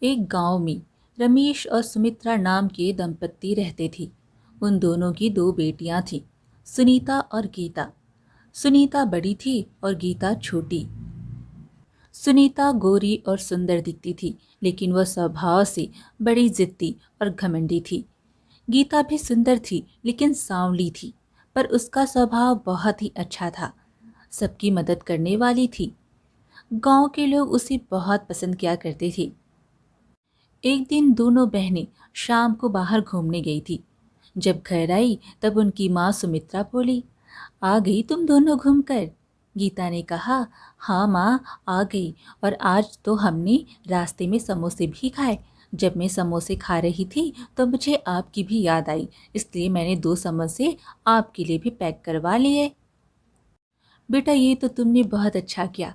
एक गांव में रमेश और सुमित्रा नाम के दंपत्ति रहते थे। उन दोनों की दो बेटियां थीं, सुनीता और गीता। सुनीता बड़ी थी और गीता छोटी। सुनीता गोरी और सुंदर दिखती थी, लेकिन वह स्वभाव से बड़ी जिद्दी और घमंडी थी। गीता भी सुंदर थी, लेकिन सांवली थी, पर उसका स्वभाव बहुत ही अच्छा था। सबकी मदद करने वाली थी। गांव के लोग उसे बहुत पसंद किया करते थे। एक दिन दोनों बहनें शाम को बाहर घूमने गई थी। जब घर आई तब उनकी माँ सुमित्रा बोली, आ गई तुम दोनों घूमकर। गीता ने कहा, हाँ माँ, आ गई। और आज तो हमने रास्ते में समोसे भी खाए। जब मैं समोसे खा रही थी तो मुझे आपकी भी याद आई, इसलिए मैंने दो समोसे आपके लिए भी पैक करवा लिए। बेटा, ये तो तुमने बहुत अच्छा किया।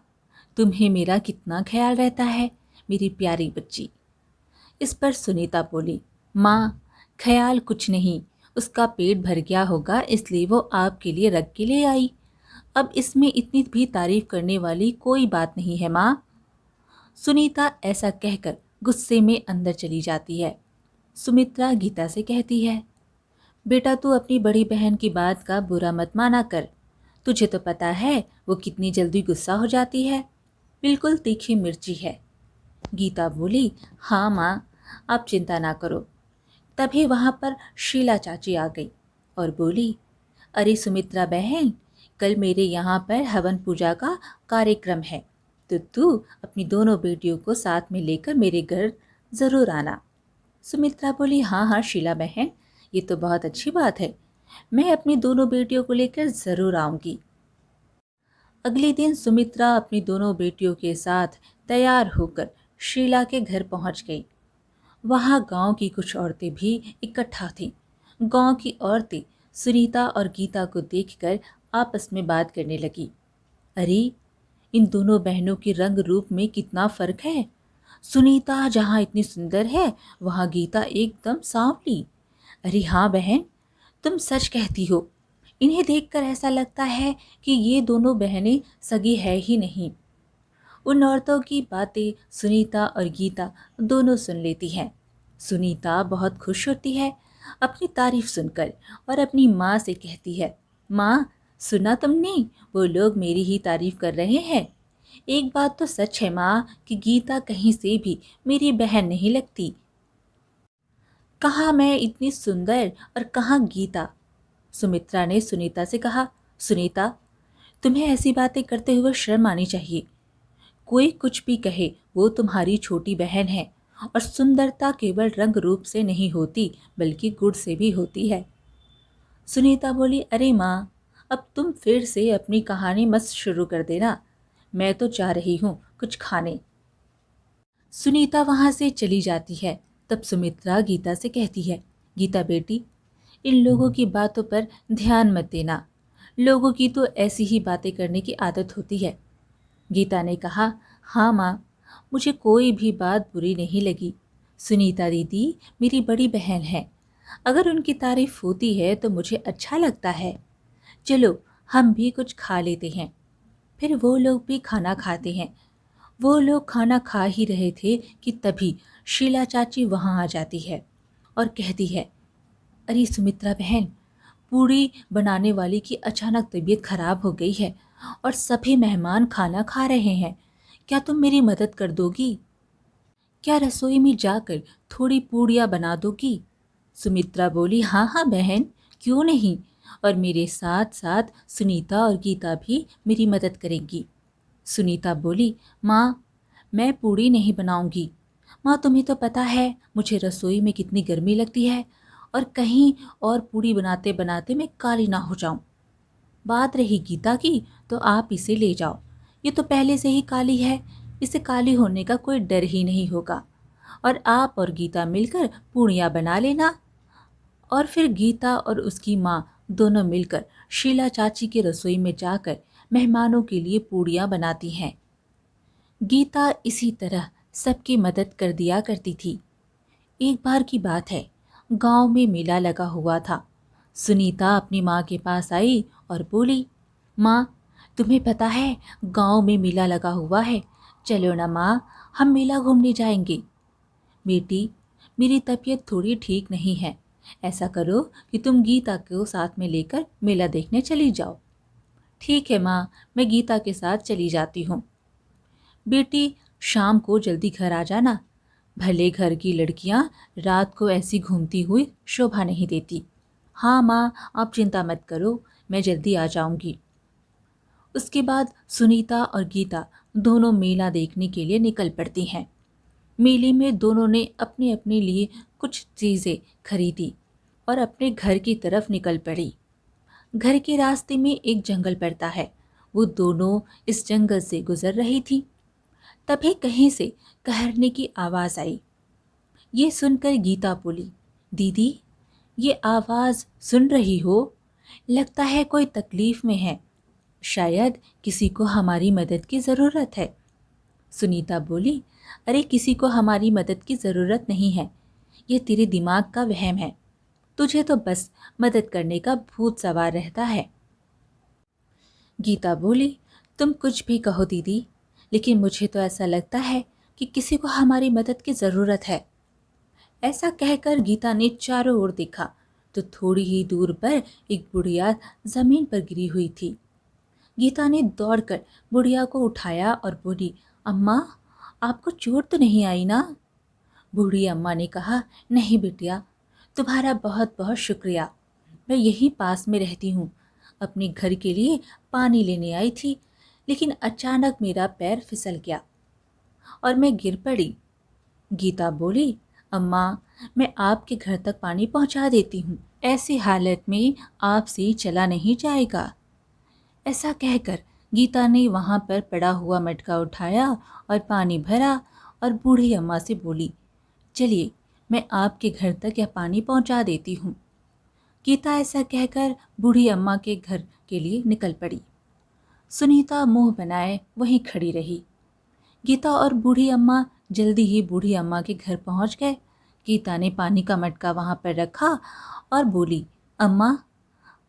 तुम्हें मेरा कितना ख्याल रहता है, मेरी प्यारी बच्ची। इस पर सुनीता बोली, माँ, ख्याल कुछ नहीं, उसका पेट भर गया होगा इसलिए वो आपके लिए रख के ले आई। अब इसमें इतनी भी तारीफ करने वाली कोई बात नहीं है माँ। सुनीता ऐसा कहकर गुस्से में अंदर चली जाती है। सुमित्रा गीता से कहती है, बेटा तू अपनी बड़ी बहन की बात का बुरा मत माना कर। तुझे तो पता है वो कितनी जल्दी गुस्सा हो जाती है, बिल्कुल तीखी मिर्ची है। गीता बोली, हाँ माँ, आप चिंता ना करो। तभी वहाँ पर शीला चाची आ गई और बोली, अरे सुमित्रा बहन, कल मेरे यहाँ पर हवन पूजा का कार्यक्रम है, तो तू अपनी दोनों बेटियों को साथ में लेकर मेरे घर ज़रूर आना। सुमित्रा बोली, हाँ हाँ शीला बहन, ये तो बहुत अच्छी बात है, मैं अपनी दोनों बेटियों को लेकर ज़रूर आऊँगी। अगले दिन सुमित्रा अपनी दोनों बेटियों के साथ तैयार होकर शीला के घर पहुंच गई। वहां गांव की कुछ औरतें भी इकट्ठा थीं। गांव की औरतें सुनीता और गीता को देखकर आपस में बात करने लगी। अरे, इन दोनों बहनों के रंग रूप में कितना फर्क है। सुनीता जहां इतनी सुंदर है, वहां गीता एकदम सांवली। अरे हाँ बहन, तुम सच कहती हो। इन्हें देखकर ऐसा लगता है कि ये दोनों बहनें सगी है ही नहीं। उन औरतों की बातें सुनीता और गीता दोनों सुन लेती हैं। सुनीता बहुत खुश होती है अपनी तारीफ सुनकर और अपनी माँ से कहती है, माँ, सुना तुमने, वो लोग मेरी ही तारीफ कर रहे हैं। एक बात तो सच है माँ कि गीता कहीं से भी मेरी बहन नहीं लगती। कहाँ मैं इतनी सुंदर और कहाँ गीता। सुमित्रा ने सुनीता से कहा, सुनीता, तुम्हें ऐसी बातें करते हुए शर्म आनी चाहिए। कोई कुछ भी कहे, वो तुम्हारी छोटी बहन है और सुंदरता केवल रंग रूप से नहीं होती बल्कि गुण से भी होती है। सुनीता बोली, अरे माँ, अब तुम फिर से अपनी कहानी मत शुरू कर देना, मैं तो जा रही हूँ कुछ खाने। सुनीता वहां से चली जाती है। तब सुमित्रा गीता से कहती है, गीता बेटी, इन लोगों की बातों पर ध्यान मत देना, लोगों की तो ऐसी ही बातें करने की आदत होती है। गीता ने कहा, हाँ माँ, मुझे कोई भी बात बुरी नहीं लगी। सुनीता दीदी मेरी बड़ी बहन है, अगर उनकी तारीफ होती है तो मुझे अच्छा लगता है। चलो हम भी कुछ खा लेते हैं। फिर वो लोग भी खाना खाते हैं। वो लोग खाना खा ही रहे थे कि तभी शीला चाची वहाँ आ जाती है और कहती है, अरे सुमित्रा बहन, पूड़ी बनाने वाली की अचानक तबीयत खराब हो गई है और सभी मेहमान खाना खा रहे हैं, क्या तुम मेरी मदद कर दोगी? क्या रसोई में जाकर थोड़ी पूड़ियाँ बना दोगी? सुमित्रा बोली, हाँ हाँ बहन, क्यों नहीं, और मेरे साथ साथ सुनीता और गीता भी मेरी मदद करेंगी। सुनीता बोली, माँ, मैं पूड़ी नहीं बनाऊंगी। माँ, तुम्हें तो पता है मुझे रसोई में कितनी गर्मी लगती है और कहीं और पूड़ी बनाते बनाते मैं काली ना हो जाऊं। बात रही गीता की, तो आप इसे ले जाओ, ये तो पहले से ही काली है, इसे काली होने का कोई डर ही नहीं होगा। और आप और गीता मिलकर पूड़ियाँ बना लेना। और फिर गीता और उसकी माँ दोनों मिलकर शीला चाची की रसोई में जाकर मेहमानों के लिए पूड़ियाँ बनाती हैं। गीता इसी तरह सबकी मदद कर दिया करती थी। एक बार की बात है, गांव में मेला लगा हुआ था। सुनीता अपनी माँ के पास आई और बोली, माँ, तुम्हें पता है गांव में मेला लगा हुआ है, चलो ना माँ, हम मेला घूमने जाएंगे। बेटी, मेरी तबीयत थोड़ी ठीक नहीं है। ऐसा करो कि तुम गीता को साथ में लेकर मेला देखने चली जाओ। ठीक है माँ, मैं गीता के साथ चली जाती हूँ। बेटी, शाम को जल्दी घर आ जाना। भले घर की लड़कियां रात को ऐसी घूमती हुई शोभा नहीं देती। हाँ माँ, आप चिंता मत करो, मैं जल्दी आ जाऊंगी। उसके बाद सुनीता और गीता दोनों मेला देखने के लिए निकल पड़ती हैं। मेले में दोनों ने अपने अपने लिए कुछ चीज़ें खरीदी और अपने घर की तरफ निकल पड़ी। घर के रास्ते में एक जंगल पड़ता है। वो दोनों इस जंगल से गुजर रही थी। तभी कहीं से कहरने की आवाज़ आई। ये सुनकर गीता बोली, दीदी, ये आवाज़ सुन रही हो? लगता है कोई तकलीफ में है। शायद किसी को हमारी मदद की ज़रूरत है। सुनीता बोली, अरे किसी को हमारी मदद की ज़रूरत नहीं है। ये तेरे दिमाग का वहम है। तुझे तो बस मदद करने का भूत सवार रहता है। गीता बोली, तुम कुछ भी कहो दीदी, लेकिन मुझे तो ऐसा लगता है कि किसी को हमारी मदद की ज़रूरत है। ऐसा कहकर गीता ने चारों ओर देखा तो थोड़ी ही दूर पर एक बुढ़िया ज़मीन पर गिरी हुई थी। गीता ने दौड़कर बुढ़िया को उठाया और बोली, अम्मा, आपको चोट तो नहीं आई ना? बूढ़ी अम्मा ने कहा, नहीं बिटिया, तुम्हारा बहुत बहुत शुक्रिया। मैं यहीं पास में रहती हूँ। अपने घर के लिए पानी लेने आई थी, लेकिन अचानक मेरा पैर फिसल गया और मैं गिर पड़ी। गीता बोली, अम्मा, मैं आपके घर तक पानी पहुँचा देती हूँ। ऐसी हालत में आपसे चला नहीं जाएगा। ऐसा कहकर गीता ने वहाँ पर पड़ा हुआ मटका उठाया और पानी भरा और बूढ़ी अम्मा से बोली, चलिए, मैं आपके घर तक यह पानी पहुँचा देती हूँ। गीता ऐसा कहकर बूढ़ी अम्मा के घर के लिए निकल पड़ी। सुनीता मुंह बनाए वहीं खड़ी रही। गीता और बूढ़ी अम्मा जल्दी ही बूढ़ी अम्मा के घर पहुँच गए। गीता ने पानी का मटका वहाँ पर रखा और बोली, अम्मा,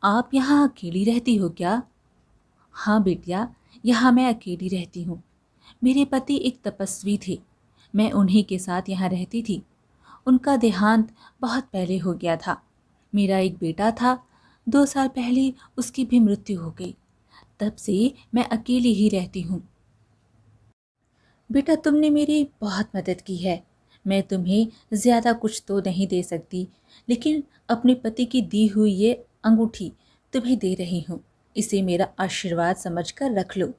आप यहाँ अकेली रहती हो क्या? हाँ बेटिया, यहाँ मैं अकेली रहती हूँ। मेरे पति एक तपस्वी थे। मैं उन्हीं के साथ यहाँ रहती थी। उनका देहांत बहुत पहले हो गया था। मेरा एक बेटा था। 2 साल पहले उसकी भी मृत्यु हो गई। तब से मैं अकेली ही रहती हूँ। बेटा, तुमने मेरी बहुत मदद की है। मैं तुम्हें ज़्यादा कुछ तो नहीं दे सकती, लेकिन अपने पति की दी हुई ये अंगूठी तुम्हें दे रही हूँ। इसे मेरा आशीर्वाद समझकर रख लो।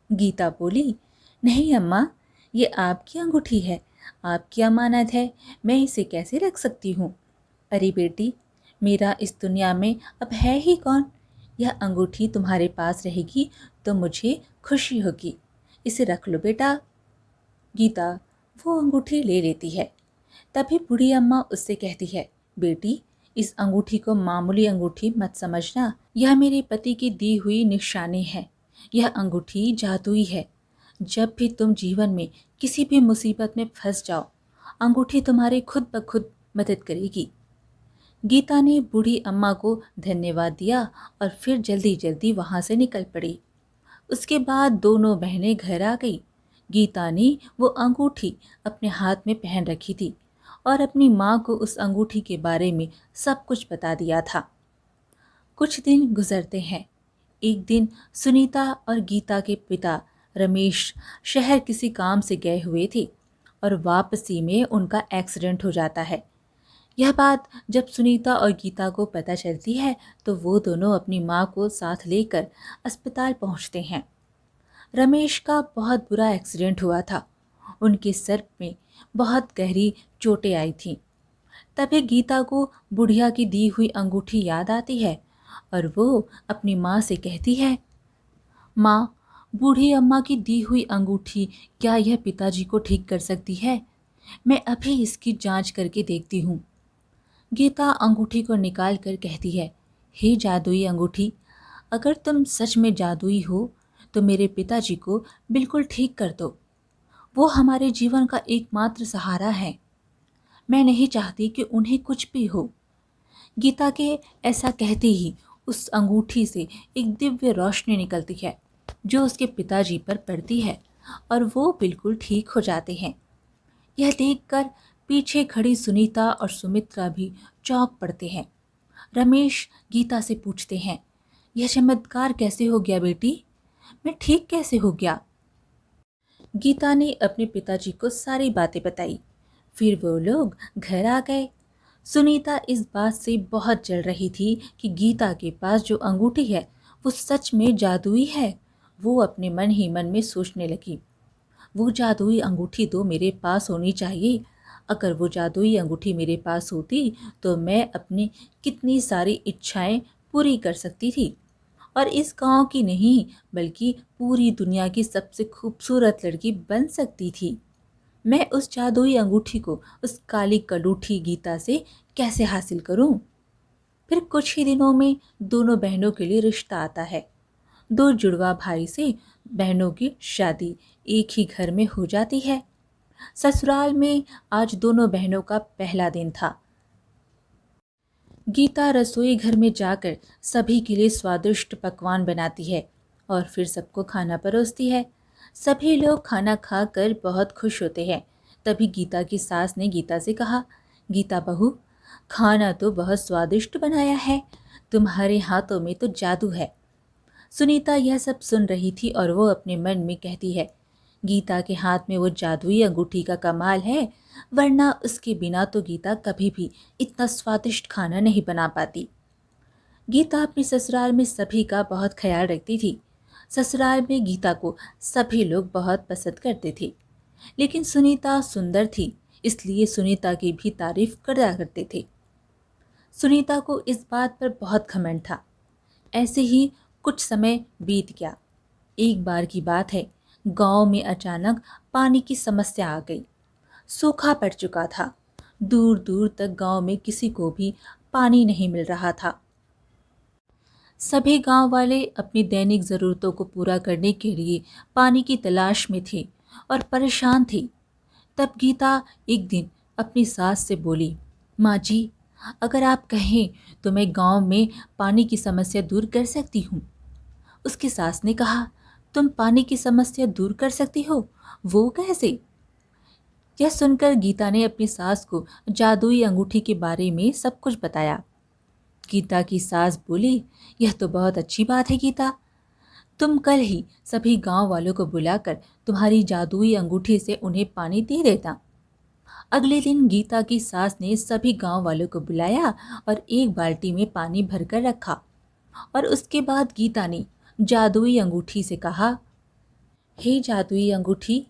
गीता बोली, नहीं अम्मा, ये आपकी अंगूठी है, आपकी अमानत है। मैं इसे कैसे रख सकती हूँ? अरे बेटी, मेरा इस दुनिया में अब है ही कौन? यह अंगूठी तुम्हारे पास रहेगी तो मुझे खुशी होगी। इसे रख लो बेटा। गीता वो अंगूठी ले लेती है। तभी बूढ़ी अम्मा उससे कहती है, बेटी, इस अंगूठी को मामूली अंगूठी मत समझना। यह मेरे पति की दी हुई निशानी है। यह अंगूठी जादुई है। जब भी तुम जीवन में किसी भी मुसीबत में फंस जाओ, अंगूठी तुम्हारी खुद ब खुद मदद करेगी। गीता ने बूढ़ी अम्मा को धन्यवाद दिया और फिर जल्दी जल्दी वहाँ से निकल पड़ी। उसके बाद दोनों बहनें घर आ गई। गीता ने वो अंगूठी अपने हाथ में पहन रखी थी और अपनी माँ को उस अंगूठी के बारे में सब कुछ बता दिया था। कुछ दिन गुजरते हैं। एक दिन सुनीता और गीता के पिता रमेश शहर किसी काम से गए हुए थे और वापसी में उनका एक्सीडेंट हो जाता है। यह बात जब सुनीता और गीता को पता चलती है तो वो दोनों अपनी माँ को साथ लेकर अस्पताल पहुँचते हैं। रमेश का बहुत बुरा एक्सीडेंट हुआ था। उनके सर में बहुत गहरी चोटें आई थीं। तभी गीता को बुढ़िया की दी हुई अंगूठी याद आती है और वो अपनी माँ से कहती है, माँ, बूढ़ी अम्मा की दी हुई अंगूठी क्या यह पिताजी को ठीक कर सकती है? मैं अभी इसकी जांच करके देखती हूँ। गीता अंगूठी को निकाल कर कहती है, हे जादुई अंगूठी, अगर तुम सच में जादुई हो तो मेरे पिताजी को बिल्कुल ठीक कर दो। वो हमारे जीवन का एकमात्र सहारा है। मैं नहीं चाहती कि उन्हें कुछ भी हो। गीता के ऐसा कहते ही उस अंगूठी से एक दिव्य रोशनी निकलती है जो उसके पिताजी पर पड़ती है और वो बिल्कुल ठीक हो जाते हैं। यह देखकर पीछे खड़ी सुनीता और सुमित्रा भी चौंक पड़ते हैं। रमेश गीता से पूछते हैं, यह चमत्कार कैसे हो गया बेटी? मैं ठीक कैसे हो गया? गीता ने अपने पिताजी को सारी बातें बताई। फिर वो लोग घर आ गए। सुनीता इस बात से बहुत जल रही थी कि गीता के पास जो अंगूठी है वो सच में जादुई है। वो अपने मन ही मन में सोचने लगी, वो जादुई अंगूठी तो मेरे पास होनी चाहिए। अगर वो जादुई अंगूठी मेरे पास होती तो मैं अपनी कितनी सारी इच्छाएं पूरी कर सकती थी, और इस गांव की नहीं बल्कि पूरी दुनिया की सबसे खूबसूरत लड़की बन सकती थी। मैं उस जादुई अंगूठी को उस काली कलूठी गीता से कैसे हासिल करूं? फिर कुछ ही दिनों में दोनों बहनों के लिए रिश्ता आता है। दो जुड़वा भाई से बहनों की शादी एक ही घर में हो जाती है। ससुराल में आज दोनों बहनों का पहला दिन था। गीता रसोई घर में जाकर सभी के लिए स्वादिष्ट पकवान बनाती है और फिर सबको खाना परोसती है। सभी लोग खाना खाकर बहुत खुश होते हैं। तभी गीता की सास ने गीता से कहा, गीता बहू, खाना तो बहुत स्वादिष्ट बनाया है, तुम्हारे हाथों में तो जादू है। सुनीता यह सब सुन रही थी और वो अपने मन में कहती है, गीता के हाथ में वो जादुई अंगूठी का कमाल है, वरना उसके बिना तो गीता कभी भी इतना स्वादिष्ट खाना नहीं बना पाती। गीता अपने ससुराल में सभी का बहुत ख्याल रखती थी। ससुराल में गीता को सभी लोग बहुत पसंद करते थे, लेकिन सुनीता सुंदर थी, इसलिए सुनीता की भी तारीफ करा करते थे। सुनीता को इस बात पर बहुत घमंड था। ऐसे ही कुछ समय बीत गया। एक बार की बात है, गांव में अचानक पानी की समस्या आ गई। सूखा पड़ चुका था। दूर दूर तक गांव में किसी को भी पानी नहीं मिल रहा था। सभी गांव वाले अपनी दैनिक ज़रूरतों को पूरा करने के लिए पानी की तलाश में थे और परेशान थे। तब गीता एक दिन अपनी सास से बोली, माँ जी, अगर आप कहें तो मैं गांव में पानी की समस्या दूर कर सकती हूँ। उसकी सास ने कहा, तुम पानी की समस्या दूर कर सकती हो? वो कैसे? यह सुनकर गीता ने अपनी सास को जादुई अंगूठी के बारे में सब कुछ बताया। गीता की सास बोली, यह तो बहुत अच्छी बात है गीता, तुम कल ही सभी गांव वालों को बुलाकर तुम्हारी जादुई अंगूठी से उन्हें पानी दे देता। अगले दिन गीता की सास ने सभी गांव वालों को बुलाया और एक बाल्टी में पानी भरकर रखा, और उसके बाद गीता ने जादुई अंगूठी से कहा, हे जादुई अंगूठी,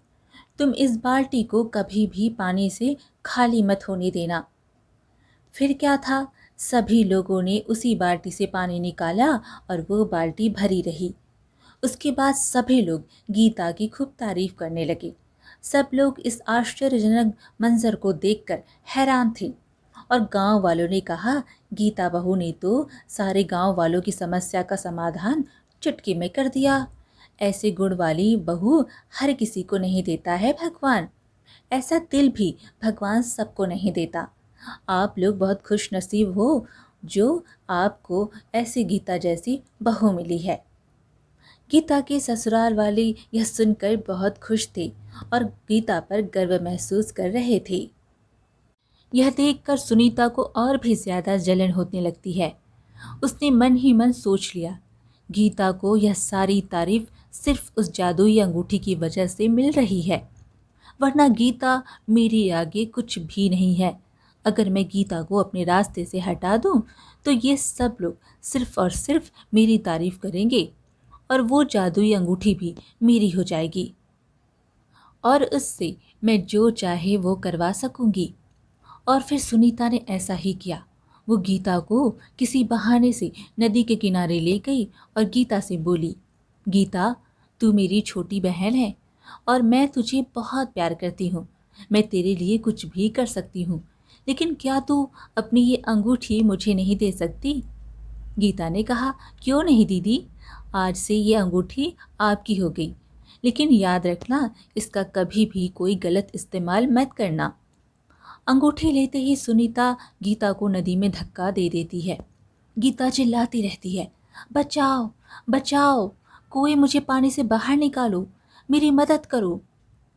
तुम इस बाल्टी को कभी भी पानी से खाली मत होने देना। फिर क्या था, सभी लोगों ने उसी बाल्टी से पानी निकाला और वो बाल्टी भरी रही। उसके बाद सभी लोग गीता की खूब तारीफ करने लगे। सब लोग इस आश्चर्यजनक मंजर को देखकर हैरान थे और गांव वालों ने कहा, गीता बहू ने तो सारे गांव वालों की समस्या का समाधान चुटकी में कर दिया। ऐसे गुण वाली बहू हर किसी को नहीं देता है भगवान। ऐसा दिल भी भगवान सबको नहीं देता। आप लोग बहुत खुश नसीब हो जो आपको ऐसी गीता जैसी बहू मिली है। गीता के ससुराल वाले यह सुनकर बहुत खुश थे और गीता पर गर्व महसूस कर रहे थे। यह देखकर सुनीता को और भी ज्यादा जलन होने लगती है। उसने मन ही मन सोच लिया, गीता को यह सारी तारीफ सिर्फ उस जादुई अंगूठी की वजह से मिल रही है, वरना गीता मेरे आगे कुछ भी नहीं है। अगर मैं गीता को अपने रास्ते से हटा दूं तो ये सब लोग सिर्फ और सिर्फ मेरी तारीफ करेंगे और वो जादुई अंगूठी भी मेरी हो जाएगी और उससे मैं जो चाहे वो करवा सकूंगी। और फिर सुनीता ने ऐसा ही किया। वो गीता को किसी बहाने से नदी के किनारे ले गई और गीता से बोली, गीता, तू मेरी छोटी बहन है और मैं तुझे बहुत प्यार करती हूँ। मैं तेरे लिए कुछ भी कर सकती हूँ, लेकिन क्या तू अपनी ये अंगूठी मुझे नहीं दे सकती? गीता ने कहा, क्यों नहीं दीदी, आज से ये अंगूठी आपकी हो गई, लेकिन याद रखना इसका कभी भी कोई गलत इस्तेमाल मत करना। अंगूठी लेते ही सुनीता गीता को नदी में धक्का दे देती है। गीता चिल्लाती रहती है, बचाओ बचाओ, कोई मुझे पानी से बाहर निकालो, मेरी मदद करो।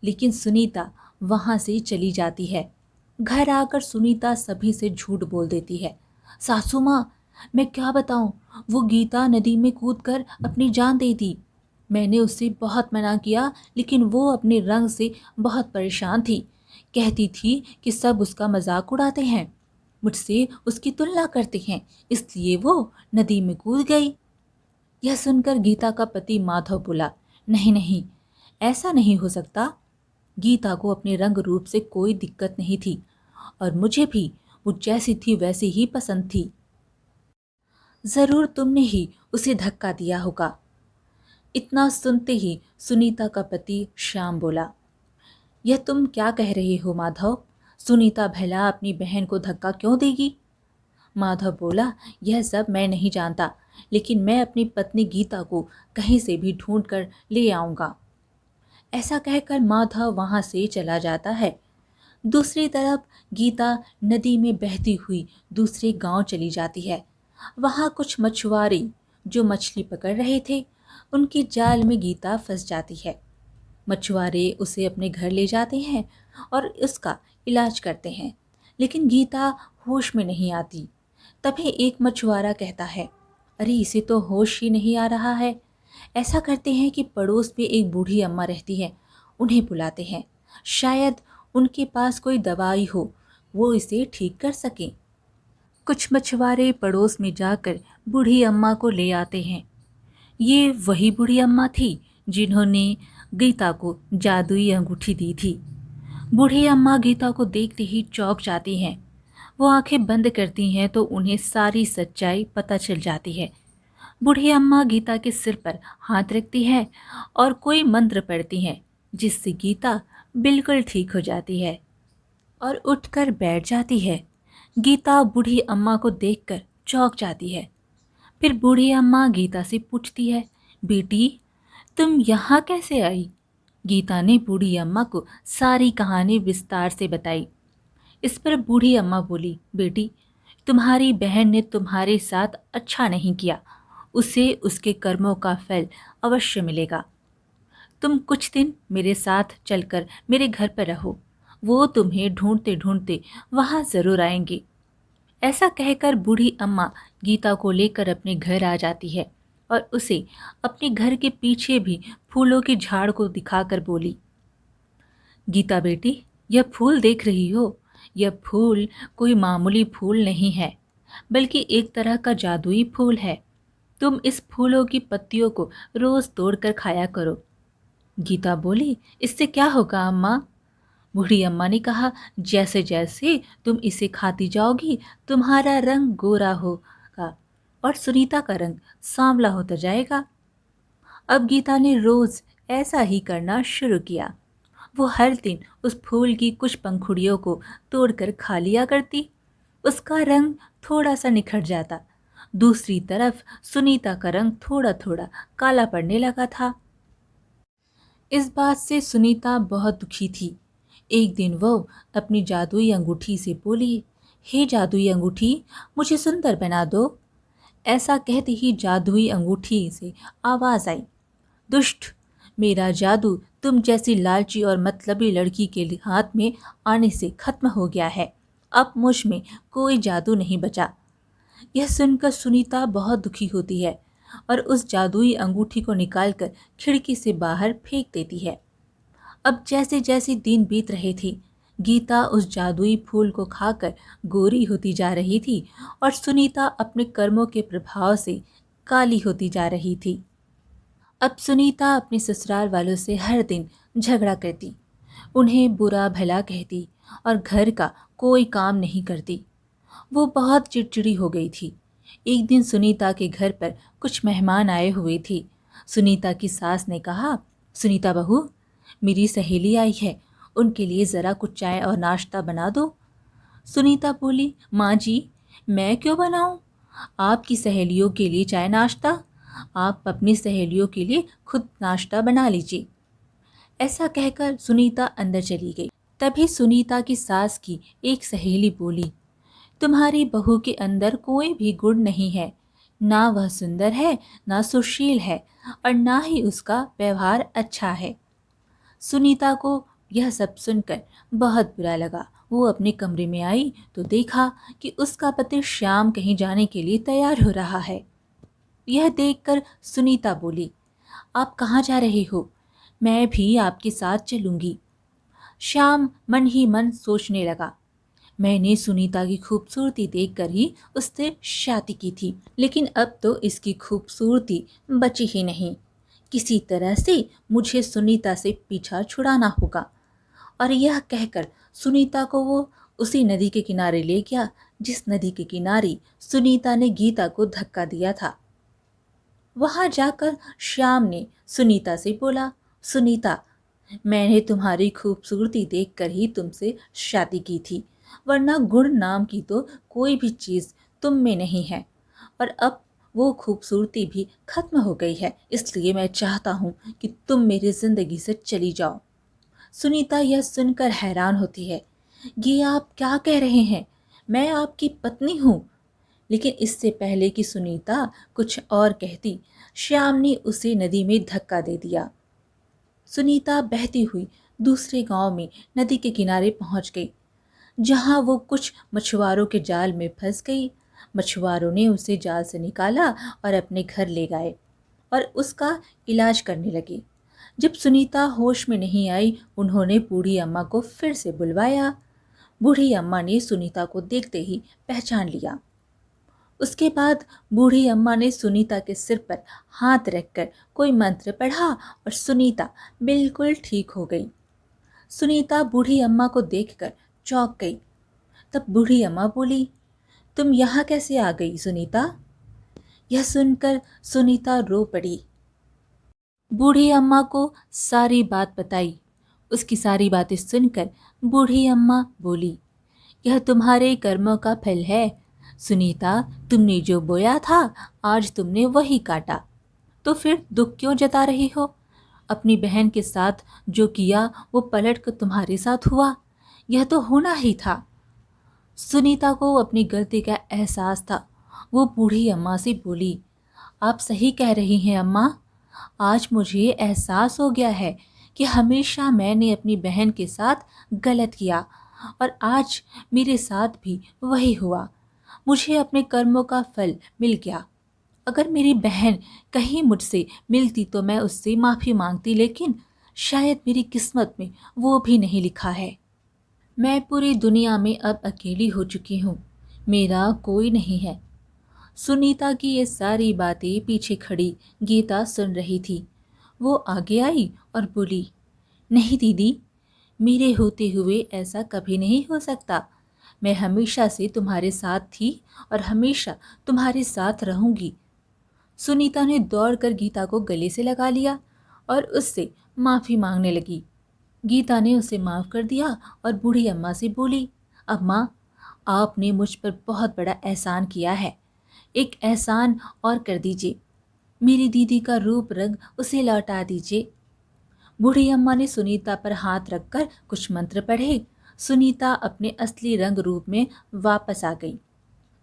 लेकिन सुनीता वहाँ से चली जाती है। घर आकर सुनीता सभी से झूठ बोल देती है। सासू माँ, मैं क्या बताऊं, वो गीता नदी में कूदकर अपनी जान दे दी। मैंने उससे बहुत मना किया, लेकिन वो अपने रंग से बहुत परेशान थी। कहती थी कि सब उसका मजाक उड़ाते हैं, मुझसे उसकी तुलना करते हैं, इसलिए वो नदी में कूद गई। यह सुनकर गीता का पति माधव बोला, नहीं नहीं, ऐसा नहीं हो सकता। गीता को अपने रंग रूप से कोई दिक्कत नहीं थी और मुझे भी वो जैसी थी वैसी ही पसंद थी। जरूर तुमने ही उसे धक्का दिया होगा। इतना सुनते ही सुनीता का पति श्याम बोला, यह तुम क्या कह रहे हो माधव? सुनीता भला अपनी बहन को धक्का क्यों देगी? माधव बोला, यह सब मैं नहीं जानता, लेकिन मैं अपनी पत्नी गीता को कहीं से भी ढूंढ कर ले आऊंगा। ऐसा कहकर माधव वहां से चला जाता है। दूसरी तरफ गीता नदी में बहती हुई दूसरे गांव चली जाती है। वहां कुछ मछुआरे जो मछली पकड़ रहे थे, उनकी जाल में गीता फंस जाती है। मछुआरे उसे अपने घर ले जाते हैं और उसका इलाज करते हैं, लेकिन गीता होश में नहीं आती। तभी एक मछुआरा कहता है, अरे इसे तो होश ही नहीं आ रहा है। ऐसा करते हैं कि पड़ोस में एक बूढ़ी अम्मा रहती है, उन्हें बुलाते हैं, शायद उनके पास कोई दवाई हो, वो इसे ठीक कर सकें। कुछ मछुआरे पड़ोस में जाकर बूढ़ी अम्मा को ले आते हैं। ये वही बूढ़ी अम्मा थी जिन्होंने गीता को जादुई अंगूठी दी थी। बूढ़ी अम्मा गीता को देखते ही चौंक जाती हैं। वो आंखें बंद करती हैं तो उन्हें सारी सच्चाई पता चल जाती है। बूढ़ी अम्मा गीता के सिर पर हाथ रखती है और कोई मंत्र पढ़ती हैं, जिससे गीता बिल्कुल ठीक हो जाती है और उठकर बैठ जाती है। गीता बूढ़ी अम्मा को देखकर चौंक जाती है। फिर बूढ़ी अम्मा गीता से पूछती है, बेटी तुम यहाँ कैसे आई? गीता ने बूढ़ी अम्मा को सारी कहानी विस्तार से बताई। इस पर बूढ़ी अम्मा बोली, बेटी तुम्हारी बहन ने तुम्हारे साथ अच्छा नहीं किया, उसे उसके कर्मों का फल अवश्य मिलेगा। तुम कुछ दिन मेरे साथ चलकर मेरे घर पर रहो, वो तुम्हें ढूंढते ढूंढते वहां जरूर आएंगे। ऐसा कहकर बूढ़ी अम्मा गीता को लेकर अपने घर आ जाती है और उसे अपने घर के पीछे भी फूलों के झाड़ को दिखाकर बोली, गीता बेटी यह फूल देख रही हो, यह फूल कोई मामूली फूल नहीं है, बल्कि एक तरह का जादुई फूल है। तुम इस फूलों की पत्तियों को रोज तोड़कर खाया करो। गीता बोली, इससे क्या होगा अम्मा? बूढ़ी अम्मा ने कहा, जैसे जैसे तुम इसे खाती जाओगी तुम्हारा रंग गोरा होगा और सुनीता का रंग सांवला होता जाएगा। अब गीता ने रोज ऐसा ही करना शुरू किया। वो हर दिन उस फूल की कुछ पंखुड़ियों को तोड़कर खा लिया करती। उसका रंग थोड़ा सा निखर जाता। दूसरी तरफ सुनीता का रंग थोड़ा थोड़ा काला पड़ने लगा था। इस बात से सुनीता बहुत दुखी थी। एक दिन वो अपनी जादुई अंगूठी से बोली, हे जादुई अंगूठी, मुझे सुंदर बना दो। ऐसा कहते ही जादुई अंगूठी से आवाज आई, दुष्ट, मेरा जादू तुम जैसी लालची और मतलबी लड़की के हाथ में आने से खत्म हो गया है। अब मुझ में कोई जादू नहीं बचा। यह सुनकर सुनीता बहुत दुखी होती है और उस जादुई अंगूठी को निकालकर खिड़की से बाहर फेंक देती है। अब जैसे जैसे दिन बीत रहे थे, गीता उस जादुई फूल को खाकर गोरी होती जा रही थी और सुनीता अपने कर्मों के प्रभाव से काली होती जा रही थी। अब सुनीता अपने ससुराल वालों से हर दिन झगड़ा करती, उन्हें बुरा भला कहती और घर का कोई काम नहीं करती। वो बहुत चिड़चिड़ी हो गई थी। एक दिन सुनीता के घर पर कुछ मेहमान आए हुए थे। सुनीता की सास ने कहा, सुनीता बहू, मेरी सहेली आई है, उनके लिए ज़रा कुछ चाय और नाश्ता बना दो। सुनीता बोली, माँ जी, मैं क्यों बनाऊं? आपकी सहेलियों के लिए चाय नाश्ता? आप अपनी सहेलियों के लिए खुद नाश्ता बना लीजिए। ऐसा कहकर सुनीता अंदर चली गई। तभी सुनीता की सास की एक सहेली बोली, तुम्हारी बहू के अंदर कोई भी गुण नहीं है, ना वह सुंदर है, ना सुशील है और ना ही उसका व्यवहार अच्छा है। सुनीता को यह सब सुनकर बहुत बुरा लगा। वो अपने कमरे में आई तो देखा कि उसका पति श्याम कहीं जाने के लिए तैयार हो रहा है। यह देखकर सुनीता बोली, आप कहाँ जा रहे हो? मैं भी आपके साथ चलूंगी। श्याम मन ही मन सोचने लगा, मैंने सुनीता की खूबसूरती देखकर ही उससे शादी की थी, लेकिन अब तो इसकी खूबसूरती बची ही नहीं। किसी तरह से मुझे सुनीता से पीछा छुड़ाना होगा। और यह कहकर सुनीता को वो उसी नदी के किनारे ले गया जिस नदी के किनारे सुनीता ने गीता को धक्का दिया था। वहां जाकर श्याम ने सुनीता से बोला, सुनीता, मैंने तुम्हारी खूबसूरती देखकर ही तुमसे शादी की थी, वरना गुण नाम की तो कोई भी चीज़ तुम में नहीं है। और अब वो खूबसूरती भी खत्म हो गई है, इसलिए मैं चाहता हूँ कि तुम मेरी ज़िंदगी से चली जाओ। सुनीता यह सुनकर हैरान होती है, ये आप क्या कह रहे हैं? मैं आपकी पत्नी हूँ। लेकिन इससे पहले कि सुनीता कुछ और कहती, श्याम ने उसे नदी में धक्का दे दिया। सुनीता बहती हुई दूसरे गांव में नदी के किनारे पहुंच गई, जहां वो कुछ मछुआरों के जाल में फंस गई। मछुआरों ने उसे जाल से निकाला और अपने घर ले गए और उसका इलाज करने लगे। जब सुनीता होश में नहीं आई, उन्होंने बूढ़ी अम्मा को फिर से बुलवाया। बूढ़ी अम्मा ने सुनीता को देखते ही पहचान लिया। उसके बाद बूढ़ी अम्मा ने सुनीता के सिर पर हाथ रखकर कोई मंत्र पढ़ा और सुनीता बिल्कुल ठीक हो गई। सुनीता बूढ़ी अम्मा को देखकर चौंक गई। तब बूढ़ी अम्मा बोली, तुम यहाँ कैसे आ गई सुनीता? यह सुनकर सुनीता रो पड़ी। बूढ़ी अम्मा को सारी बात बताई। उसकी सारी बातें सुनकर बूढ़ी अम्मा बोली, यह तुम्हारे कर्मों का फल है सुनीता, तुमने जो बोया था आज तुमने वही काटा, तो फिर दुख क्यों जता रही हो? अपनी बहन के साथ जो किया वो पलट कर तुम्हारे साथ हुआ, यह तो होना ही था। सुनीता को अपनी गलती का एहसास था। वो बूढ़ी अम्मा से बोली, आप सही कह रही हैं अम्मा, आज मुझे एहसास हो गया है कि हमेशा मैंने अपनी बहन के साथ गलत किया और आज मेरे साथ भी वही हुआ। मुझे अपने कर्मों का फल मिल गया। अगर मेरी बहन कहीं मुझसे मिलती तो मैं उससे माफ़ी मांगती, लेकिन शायद मेरी किस्मत में वो भी नहीं लिखा है। मैं पूरी दुनिया में अब अकेली हो चुकी हूँ, मेरा कोई नहीं है। सुनीता की ये सारी बातें पीछे खड़ी गीता सुन रही थी। वो आगे आई और बोली, नहीं दीदी, मेरे होते हुए ऐसा कभी नहीं हो सकता। मैं हमेशा से तुम्हारे साथ थी और हमेशा तुम्हारे साथ रहूंगी। सुनीता ने दौड़कर गीता को गले से लगा लिया और उससे माफ़ी मांगने लगी। गीता ने उसे माफ़ कर दिया और बूढ़ी अम्मा से बोली, अम्मा, आपने मुझ पर बहुत बड़ा एहसान किया है, एक एहसान और कर दीजिए, मेरी दीदी का रूप रंग उसे लौटा दीजिए। बूढ़ी अम्मा ने सुनीता पर हाथ रखकर कुछ मंत्र पढ़े। सुनीता अपने असली रंग रूप में वापस आ गई।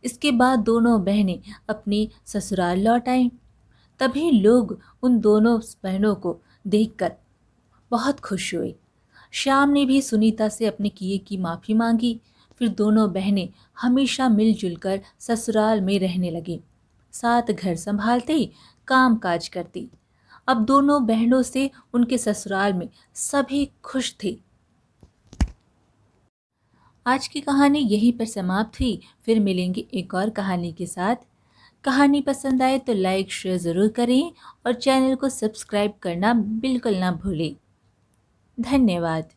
इसके बाद दोनों बहनें अपनी ससुराल लौट आईं। तभी लोग उन दोनों बहनों को देखकर बहुत खुश हुए। श्याम ने भी सुनीता से अपने किए की माफ़ी मांगी। फिर दोनों बहनें हमेशा मिलजुल कर ससुराल में रहने लगीं, साथ घर संभालते, काम काज करती। अब दोनों बहनों से उनके ससुराल में सभी खुश थे। आज की कहानी यहीं पर समाप्त हुई। फिर मिलेंगे एक और कहानी के साथ। कहानी पसंद आए तो लाइक शेयर ज़रूर करें और चैनल को सब्सक्राइब करना बिल्कुल ना भूलें। धन्यवाद।